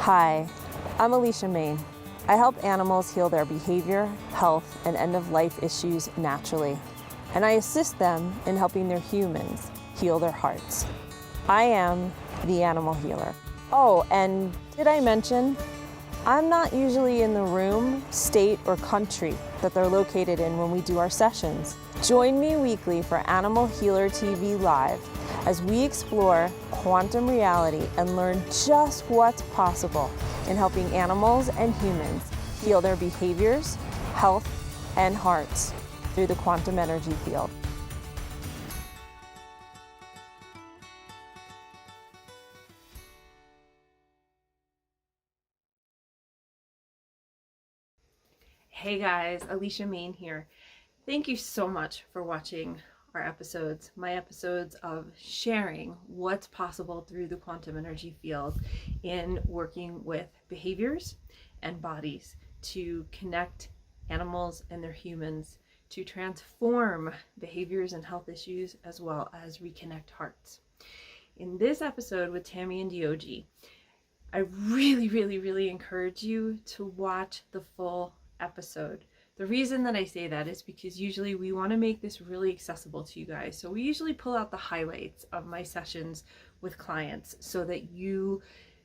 Hi, I'm Allecia Main. I help animals heal their behavior, health, and end-of-life issues naturally. And I assist them in helping their humans heal their hearts. I am the animal healer. Oh, and did I mention, I'm not usually in the room, state, or country that they're located in when we do our sessions. Join me weekly for Animal Healer TV Live as we explore quantum reality and learn just what's possible in helping animals and humans heal their behaviors, health, and hearts through the quantum energy field. Hey guys, Allecia Main here. Thank you so much for watching our episodes, my episodes of sharing what's possible through the quantum energy field in working with behaviors and bodies to connect animals and their humans, to transform behaviors and health issues, as well as reconnect hearts. In this episode with Tami and DeeOhGee, I really encourage you to watch the full episode. The reason that I say that is because usually we want to make this really accessible to you guys. So we usually pull out the highlights of my sessions with clients so that you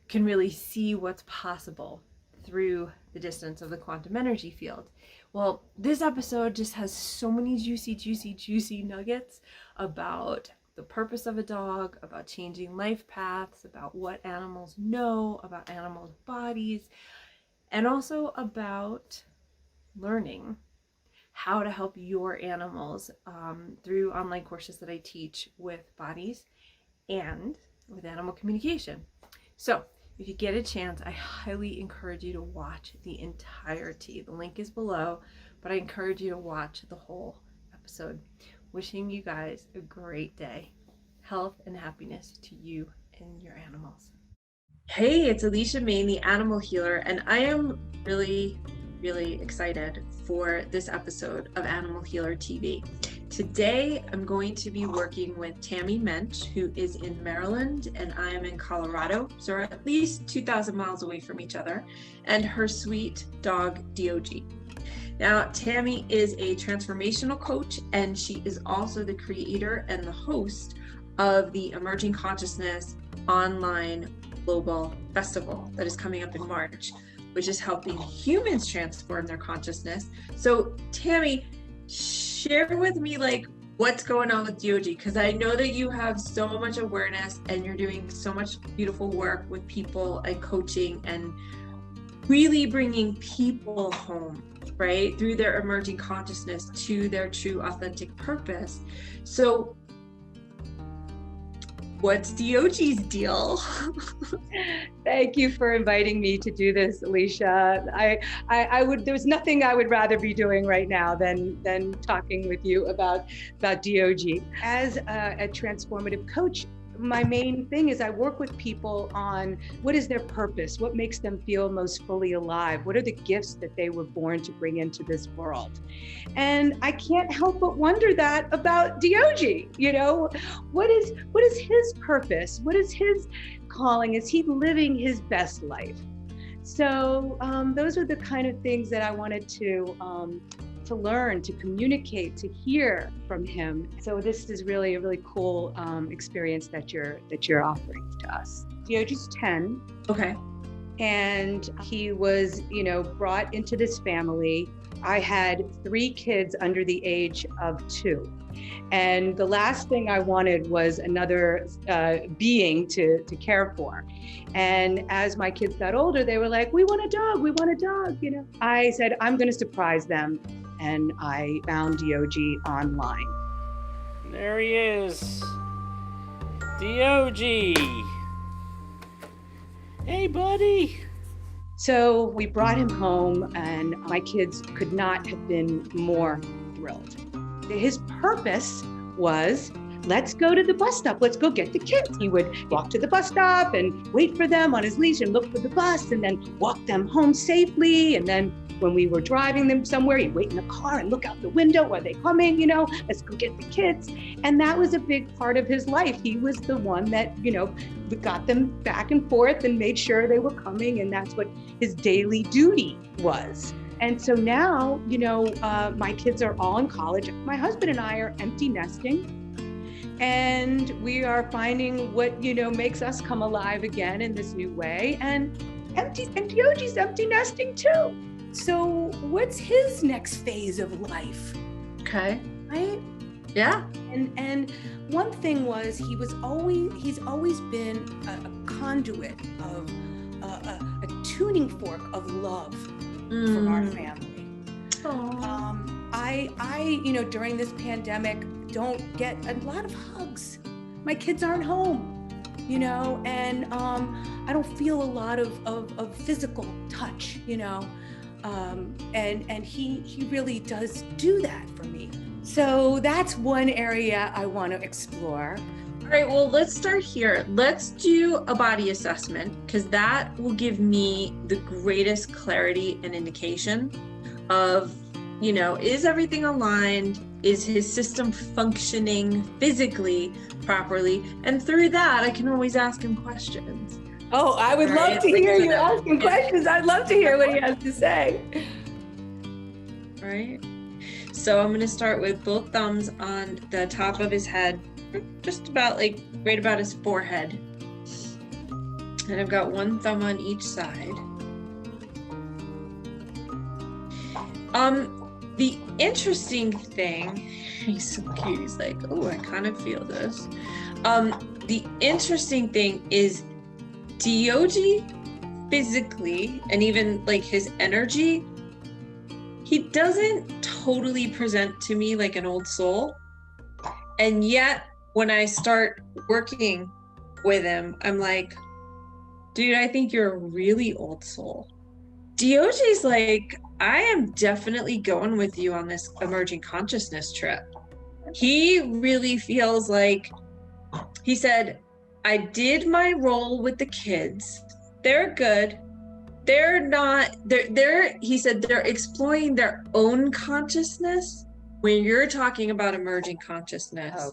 can really see what's possible through the distance of the quantum energy field. Well, this episode just has so many juicy nuggets about the purpose of a dog, about changing life paths, about what animals know, about animals' bodies, and also about learning how to help your animals through online courses that I teach with bodies and with animal communication. So if you get a chance, I highly encourage you to watch the entirety. The link is below, but I encourage you to watch the whole episode. Wishing you guys a great day. Health and happiness to you and your animals. Hey, it's Allecia Main, the animal healer, and I am really excited for this episode of Animal Healer TV. Today, I'm going to be working with Tami Mensh, who is in Maryland, and I am in Colorado, so we're at least 2,000 miles away from each other, and her sweet dog, DeeOhGee. Now, Tami is a transformational coach, and she is also the creator and the host of the Emerging Consciousness online global festival that is coming up in March, which is helping humans transform their consciousness. So Tami, share with me what's going on with DeeOhGee, because I know that you have so much awareness and you're doing so much beautiful work with people and coaching and really bringing people home, right, through their emerging consciousness to their true authentic purpose. So what's DeeOhGee's deal? Thank you for inviting me to do this, Allecia. I would, there's nothing I would rather be doing right now than talking with you about DeeOhGee. As a transformative coach, my main thing is I work with people on what is their purpose, what makes them feel most fully alive, what are the gifts that they were born to bring into this world. And I can't help but wonder that about DeeOhGee. You know, what is his purpose? What is his calling? Is he living his best life? So those are the kind of things that I wanted to learn, to communicate, to hear from him. So this is really a really cool experience that you're offering to us. DeeOhGee's 10. Okay. And he was, brought into this family. I had 3 kids under the age of 2. And the last thing I wanted was another being to care for. And as my kids got older, they were like, we want a dog, I said, I'm going to surprise them. And I found DeeOhGee online. There he is. DeeOhGee. Hey, buddy. So we brought him home, and my kids could not have been more thrilled. His purpose was let's go to the bus stop. Let's go get the kids. He would walk to the bus stop and wait for them on his leash and look for the bus and then walk them home safely. And then when we were driving them somewhere, he'd wait in the car and look out the window. Are they coming? Let's go get the kids. And that was a big part of his life. He was the one that, got them back and forth and made sure they were coming. And that's what his daily duty was. And so now, my kids are all in college. My husband and I are empty nesting. And we are finding what, makes us come alive again in this new way. And DeeOhGee's empty nesting too. So what's his next phase of life? Okay. Right? Yeah. And one thing was he's always been a conduit of a tuning fork of love for our family. I during this pandemic don't get a lot of hugs. My kids aren't home, and I don't feel a lot of physical touch, and he really does do that for me. So that's one area I want to explore. All right, well, let's start here. Let's do a body assessment, because that will give me the greatest clarity and indication of, is everything aligned? Is his system functioning physically properly? And through that, I can always ask him questions. Oh, I would love to hear you asking questions. I'd love to hear what he has to say. All right. So I'm going to start with both thumbs on the top of his head, just about right about his forehead. And I've got one thumb on each side. The interesting thing, he's so cute. He's like, oh, I kind of feel this. The interesting thing is DeeOhGee physically, and even his energy, he doesn't totally present to me like an old soul. And yet when I start working with him, I'm like, dude, I think you're a really old soul. DeeOhGee's like, I am definitely going with you on this emerging consciousness trip. He really feels like, he said, I did my role with the kids. They're good. They're not, he said, they're exploring their own consciousness. When you're talking about emerging consciousness,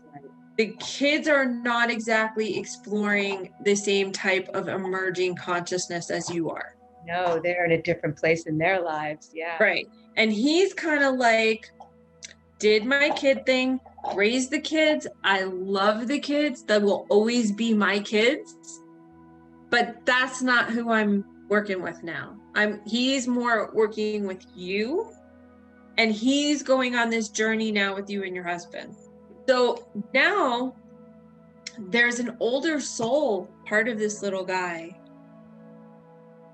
the kids are not exactly exploring the same type of emerging consciousness as you are. No, they're in a different place in their lives. Yeah. Right. And he's kind of like, did my kid thing, raised the kids. I love the kids. That will always be my kids. But that's not who I'm working with now. He's more working with you. And he's going on this journey now with you and your husband. So now there's an older soul part of this little guy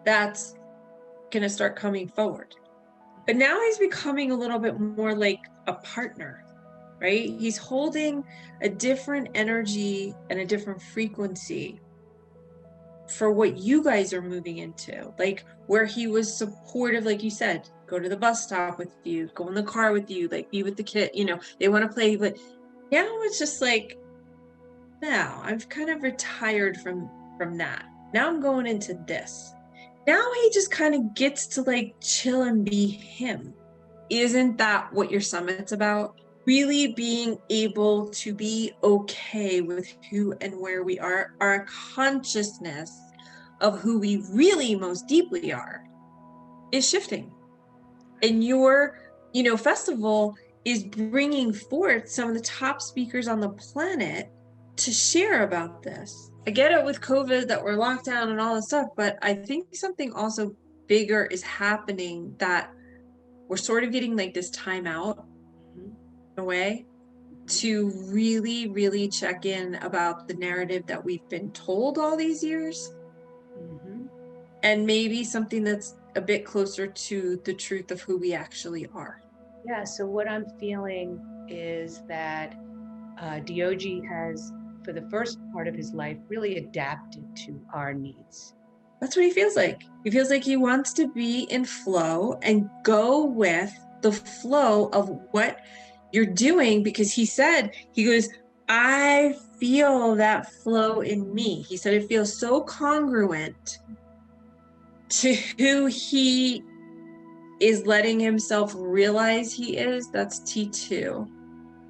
that's going to start coming forward. But now he's becoming a little bit more like a partner, right? He's holding a different energy and a different frequency for what you guys are moving into. Like where he was supportive, like you said, go to the bus stop with you, go in the car with you, be with the kid, they want to play. But now it's just like, now I've kind of retired from that. Now I'm going into this. Now he just kind of gets to chill and be him. Isn't that what your summit's about? Really being able to be okay with who and where we are, our consciousness of who we really most deeply are is shifting. And your, festival is bringing forth some of the top speakers on the planet to share about this. I get it with COVID that we're locked down and all this stuff, but I think something also bigger is happening, that we're sort of getting this time out in a way to really, really check in about the narrative that we've been told all these years. And maybe something that's a bit closer to the truth of who we actually are. Yeah, so what I'm feeling is that DeeOhGee has, for the first part of his life, really adapted to our needs. That's what he feels like. He feels like he wants to be in flow and go with the flow of what you're doing, because he goes, I feel that flow in me. He said it feels so congruent to who he is letting himself realize he is. That's T2.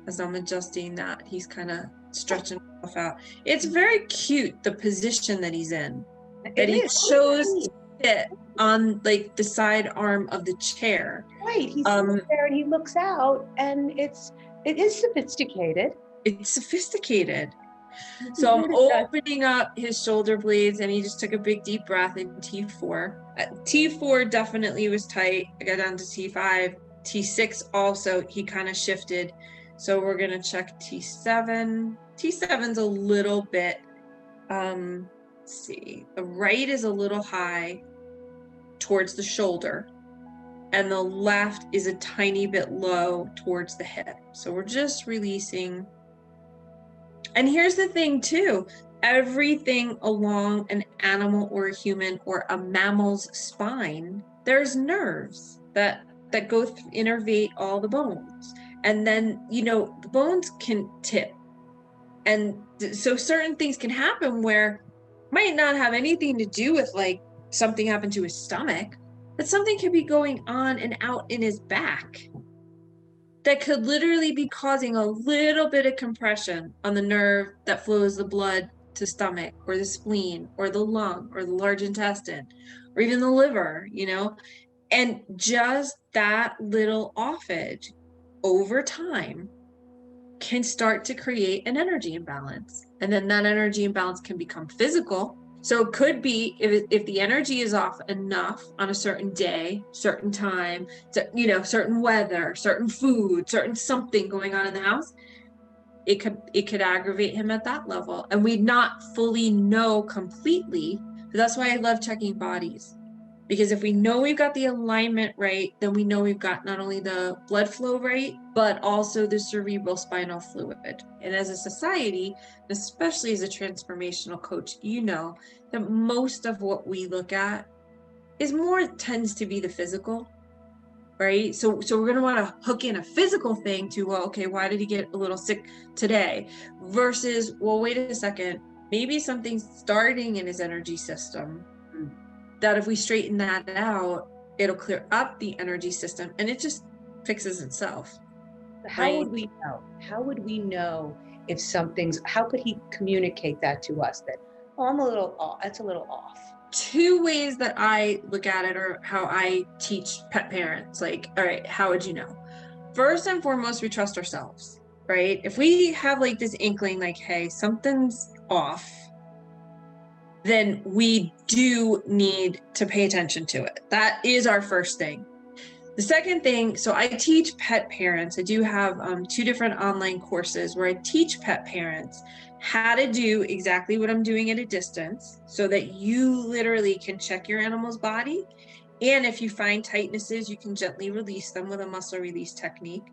As I'm adjusting that, he's kind of stretching himself out. It's very cute, the position that he's in. That he chose to sit on like the side arm of the chair. Right, he's there and he looks out, and it is sophisticated. It's sophisticated. So I'm opening up his shoulder blades, and he just took a big deep breath in T4. T4 definitely was tight. I got down to T5. T6 also, he kind of shifted. So we're going to check T7. T7's a little bit, let's see. The right is a little high towards the shoulder, and the left is a tiny bit low towards the hip. So we're just releasing. And here's the thing too, everything along an animal or a human or a mammal's spine, there's nerves that go innervate all the bones. And then, the bones can tip. And so certain things can happen where might not have anything to do with like something happened to his stomach, but something could be going on and out in his back that could literally be causing a little bit of compression on the nerve that flows the blood to stomach or the spleen or the lung or the large intestine or even the liver, and just that little offage over time can start to create an energy imbalance. And then that energy imbalance can become physical. So it could be if the energy is off enough on a certain day, certain time, certain weather, certain food, certain something going on in the house, it could aggravate him at that level. And we'd not fully know completely. But that's why I love checking bodies. Because if we know we've got the alignment right, then we know we've got not only the blood flow right, but also the cerebral spinal fluid. And as a society, especially as a transformational coach, that most of what we look at tends to be the physical, right? So we're going to want to hook in a physical thing to, well, okay, why did he get a little sick today? Versus, well, wait a second, maybe something's starting in his energy system that if we straighten that out, it'll clear up the energy system and it just fixes itself. How would we know? How would we know if how could he communicate that to us that, I'm a little off, that's a little off? Two ways that I look at it or how I teach pet parents, like, all right, how would you know? First and foremost, we trust ourselves, right? If we have like this inkling, like, hey, something's off, then we do need to pay attention to it. That is our first thing. The second thing, so I teach pet parents. I do have 2 different online courses where I teach pet parents how to do exactly what I'm doing at a distance so that you literally can check your animal's body. And if you find tightnesses, you can gently release them with a muscle release technique.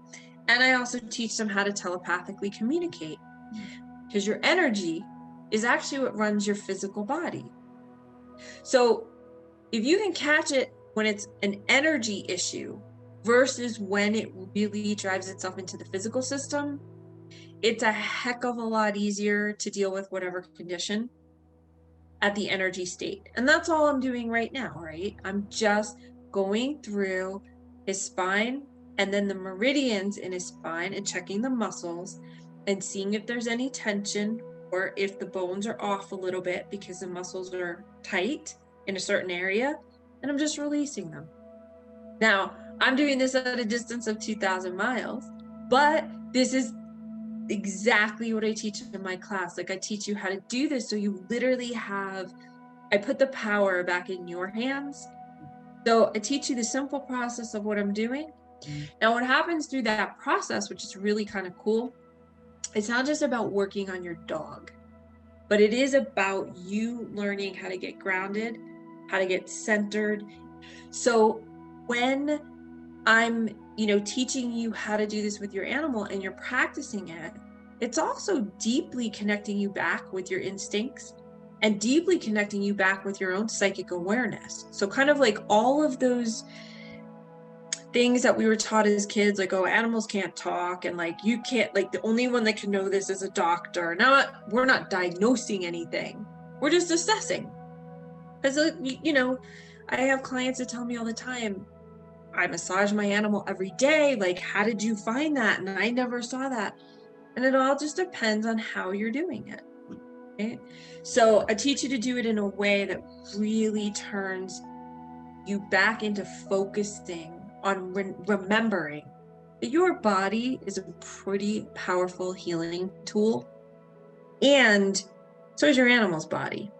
And I also teach them how to telepathically communicate, because your energy is actually what runs your physical body. So if you can catch it when it's an energy issue versus when it really drives itself into the physical system, it's a heck of a lot easier to deal with whatever condition at the energy state. And that's all I'm doing right now, right? I'm just going through his spine and then the meridians in his spine and checking the muscles and seeing if there's any tension or if the bones are off a little bit because the muscles are tight in a certain area, and I'm just releasing them. Now, I'm doing this at a distance of 2,000 miles, but this is exactly what I teach in my class. Like, I teach you how to do this so you literally I put the power back in your hands. So I teach you the simple process of what I'm doing. Now, what happens through that process, which is really kind of cool, it's not just about working on your dog, but it is about you learning how to get grounded, how to get centered. So when I'm, teaching you how to do this with your animal and you're practicing it, it's also deeply connecting you back with your instincts and deeply connecting you back with your own psychic awareness. So kind of like all of those things that we were taught as kids, like, oh, animals can't talk, and like, you can't, like, the only one that can know this is a doctor. Now, we're not diagnosing anything. We're just assessing. Because, you know, I have clients that tell me all the time, I massage my animal every day. Like, how did you find that? And I never saw that. And it all just depends on how you're doing it. Okay? So I teach you to do it in a way that really turns you back into focusing on remembering that your body is a pretty powerful healing tool, and so is your animal's body.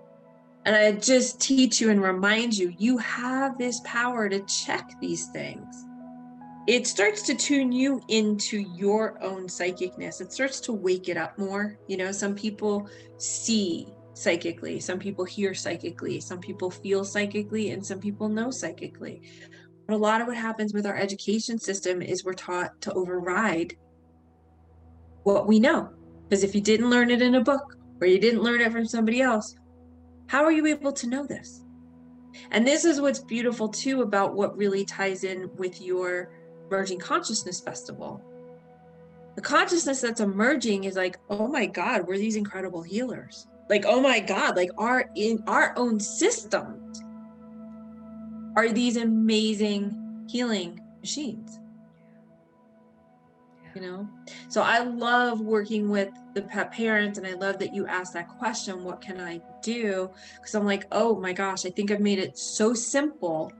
And I just teach you and remind you, you have this power to check these things. It starts to tune you into your own psychicness. It starts to wake it up more. You know, some people see psychically, some people hear psychically, some people feel psychically, and some people know psychically. But a lot of what happens with our education system is we're taught to override what we know. Because if you didn't learn it in a book, or you didn't learn it from somebody else, how are you able to know this? And this is what's beautiful too about what really ties in with your Emerging Consciousness Festival. The consciousness that's emerging is like, oh my God, we're these incredible healers. Like, oh my God, like in our own systems are these amazing healing machines. You know, so I love working with the pet parents, and I love that you asked that question, what can I do? Because I'm like, oh my gosh, I think I've made it so simple,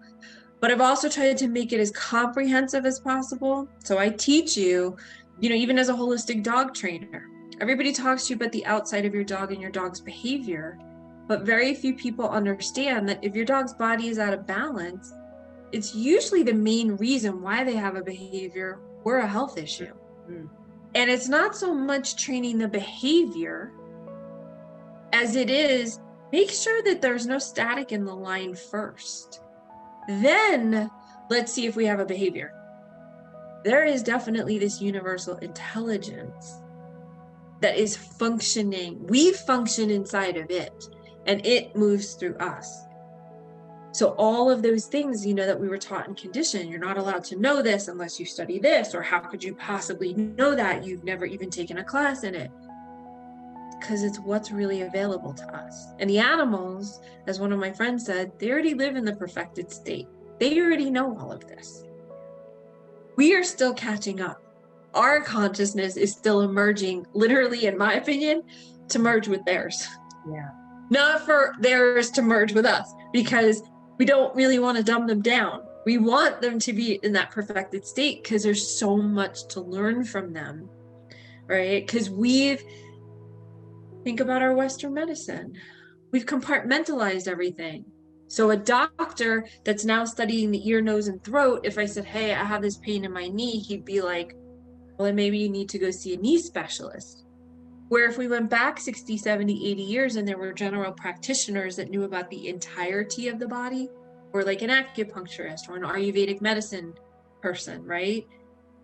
but I've also tried to make it as comprehensive as possible. So I teach you, you know, even as a holistic dog trainer, everybody talks to you about the outside of your dog and your dog's behavior, but very few people understand that if your dog's body is out of balance, it's usually the main reason why they have a behavior or a health issue. And it's not so much training the behavior as it is make sure that there's no static in the line first. Then let's see if we have a behavior. There is definitely this universal intelligence that is functioning. We function inside of it, and it moves through us. So all of those things, you know, that we were taught and conditioned, you're not allowed to know this unless you study this, or how could you possibly know that? You've never even taken a class in it. Because it's what's really available to us. And the animals, as one of my friends said, they already live in the perfected state. They already know all of this. We are still catching up. Our consciousness is still emerging, literally, in my opinion, to merge with theirs. Yeah. Not for theirs to merge with us, because we don't really want to dumb them down. We want them to be in that perfected state because there's so much to learn from them, right? Because think about our Western medicine. We've compartmentalized everything. So a doctor that's now studying the ear, nose, and throat, if I said, hey, I have this pain in my knee, he'd be like, well, then maybe you need to go see a knee specialist. Where if we went back 60, 70, 80 years and there were general practitioners that knew about the entirety of the body, or like an acupuncturist or an Ayurvedic medicine person, right?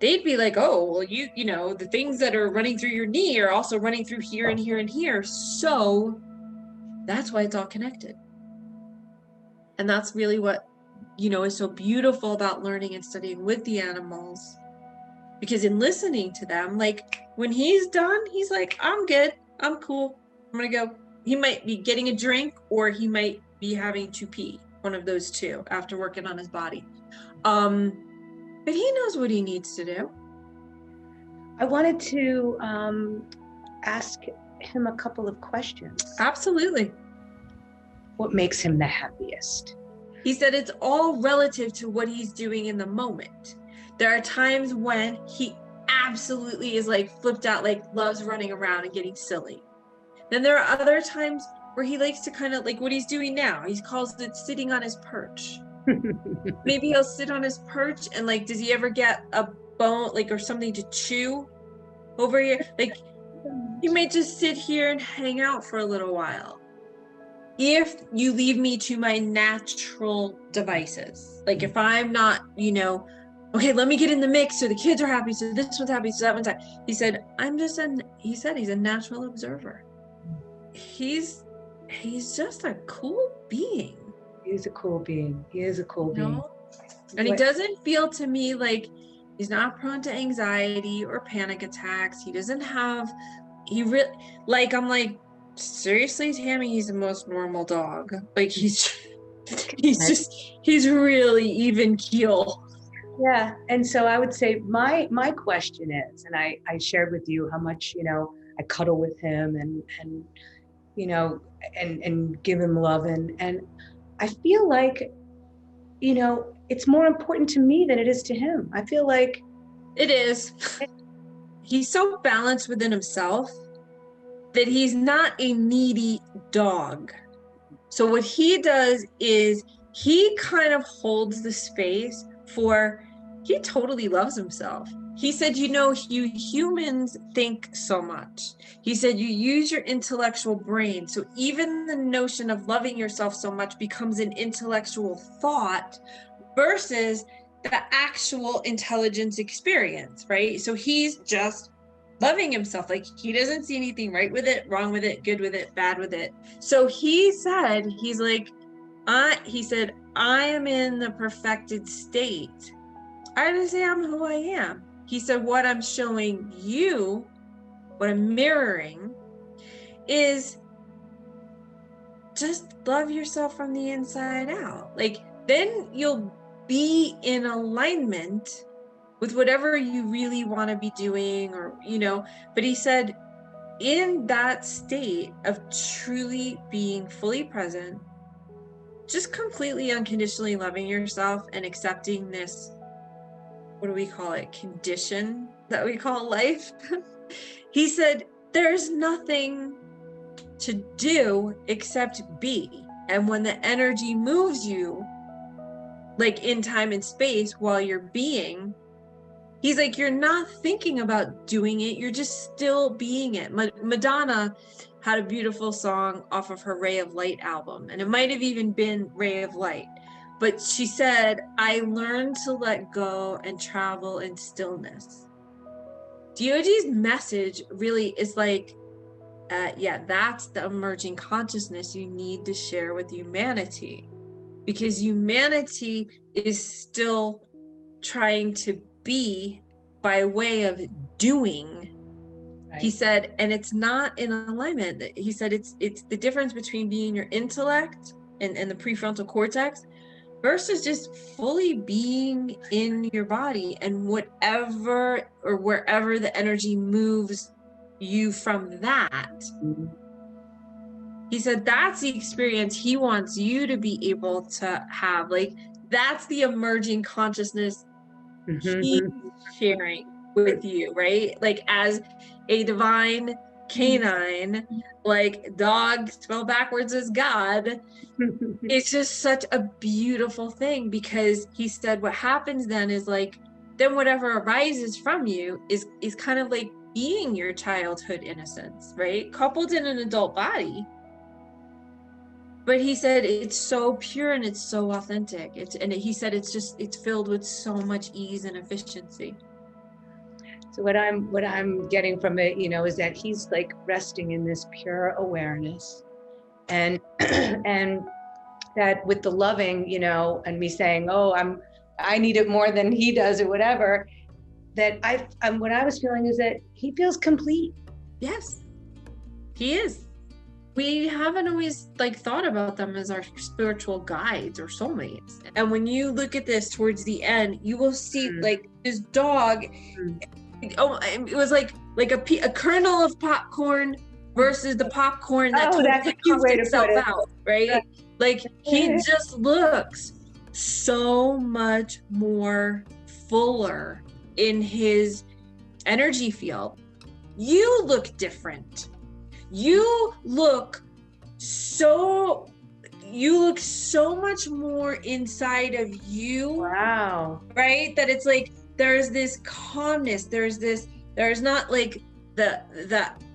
They'd be like, oh, well, you know, the things that are running through your knee are also running through here and here and here. So that's why it's all connected. And that's really what, you know, is so beautiful about learning and studying with the animals. Because in listening to them, like when he's done, he's like, I'm good, I'm cool, I'm gonna go. He might be getting a drink, or he might be having to pee, one of those two, after working on his body. But he knows what he needs to do. I wanted to ask him a couple of questions. Absolutely. What makes him the happiest? He said it's all relative to what he's doing in the moment. There are times when he absolutely is like flipped out, like loves running around and getting silly. Then there are other times where he likes to kind of like what he's doing now. He calls it sitting on his perch. Maybe he'll sit on his perch and like, does he ever get a bone like or something to chew over here? Like he might just sit here and hang out for a little while. If you leave me to my natural devices, like if I'm not, you know, okay, let me get in the mix so the kids are happy, so this one's happy, so that one's happy. He said, he said he's a natural observer. He's just a cool being. He is a cool being. He is a cool being. And he doesn't feel to me like he's not prone to anxiety or panic attacks. He doesn't have, like, I'm like, seriously, Tami, he's the most normal dog. Like, he's really even keel. Yeah. And so I would say my question is, and I shared with you how much, I cuddle with him and and give him love. And I feel like, it's more important to me than it is to him. I feel like it is. He's so balanced within himself that he's not a needy dog. So what he does is he kind of holds the space he totally loves himself. He said, you humans think so much. He said, you use your intellectual brain. So even the notion of loving yourself so much becomes an intellectual thought versus the actual intelligence experience, right? So he's just loving himself. Like, he doesn't see anything right with it, wrong with it, good with it, bad with it. So he said, I am in the perfected state. I am who I am. He said, what I'm showing you, what I'm mirroring, is just love yourself from the inside out. Like, then you'll be in alignment with whatever you really want to be doing, or, but he said, in that state of truly being fully present, just completely unconditionally loving yourself and accepting this, what do we call it, condition that we call life. He said, there's nothing to do except be. And when the energy moves you, like in time and space while you're being, he's like, you're not thinking about doing it, you're just still being it. Madonna had a beautiful song off of her Ray of Light album, and it might have even been Ray of Light, but she said, I learned to let go and travel in stillness. DeeOhGee's message really is like, that's the emerging consciousness you need to share with humanity, because humanity is still trying to be by way of doing. Right. He said, and it's not in alignment. He said it's the difference between being your intellect and the prefrontal cortex versus just fully being in your body, and whatever or wherever the energy moves you from that. Mm-hmm. He said that's the experience he wants you to be able to have. Like, that's the emerging consciousness he's sharing with you, right? Like, as a divine canine, like dog spelled backwards is God. It's just such a beautiful thing, because he said what happens then is like, then whatever arises from you is kind of like being your childhood innocence, right? Coupled in an adult body. But he said it's so pure and it's so authentic. He said it's filled with so much ease and efficiency. So what I'm getting from it, is that he's like resting in this pure awareness, and and that with the loving, and me saying, oh, I need it more than he does or whatever, that what I was feeling is that he feels complete. Yes, he is. We haven't always thought about them as our spiritual guides or soulmates. And when you look at this towards the end, you will see this dog. It was like a kernel of popcorn versus the popcorn that totally puffed itself out, right? Like, he just looks so much more fuller in his energy field. You look different. You look so much more inside of you. Wow. Right? That it's like, there's this calmness, there's not like the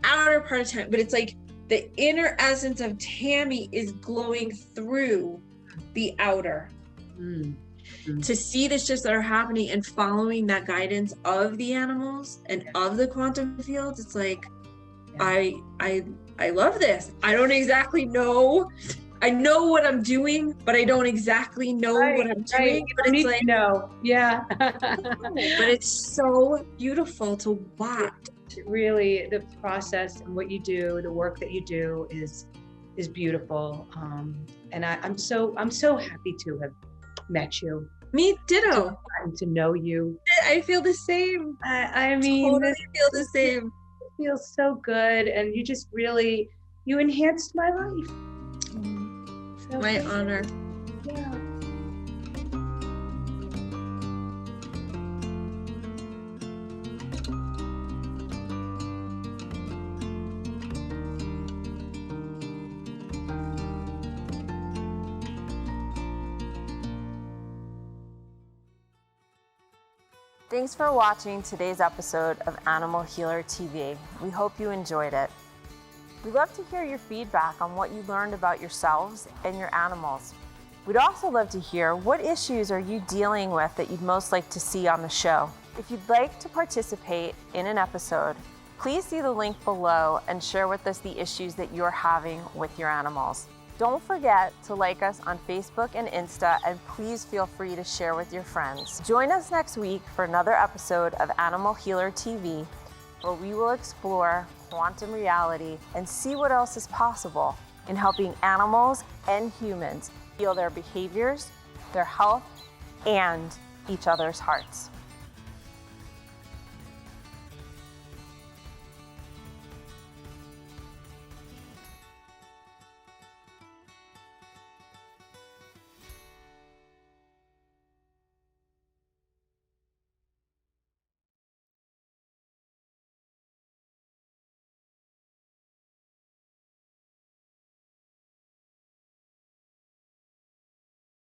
outer part of Tami, but it's like the inner essence of Tami is glowing through the outer. To see the shifts that are happening and following that guidance of the animals and of the quantum fields, it's like, I love this. I don't exactly know I know what I'm doing, but I don't exactly know what I'm doing. But it's like, yeah. but it's so beautiful to watch. Really, the process and what you do, the work that you do is beautiful. And I'm so happy to have met you. Me ditto. Gotten to know you. I feel the same. I mean, Totally feel the same. It feels so good, and you just really, you enhanced my life. So My honor. Yeah. Thanks for watching today's episode of Animal Healer TV. We hope you enjoyed it. We'd love to hear your feedback on what you learned about yourselves and your animals. We'd also love to hear what issues are you dealing with that you'd most like to see on the show. If you'd like to participate in an episode, please see the link below and share with us the issues that you're having with your animals. Don't forget to like us on Facebook and Insta, and please feel free to share with your friends. Join us next week for another episode of Animal Healer TV, where we will explore quantum reality and see what else is possible in helping animals and humans heal their behaviors, their health, and each other's hearts.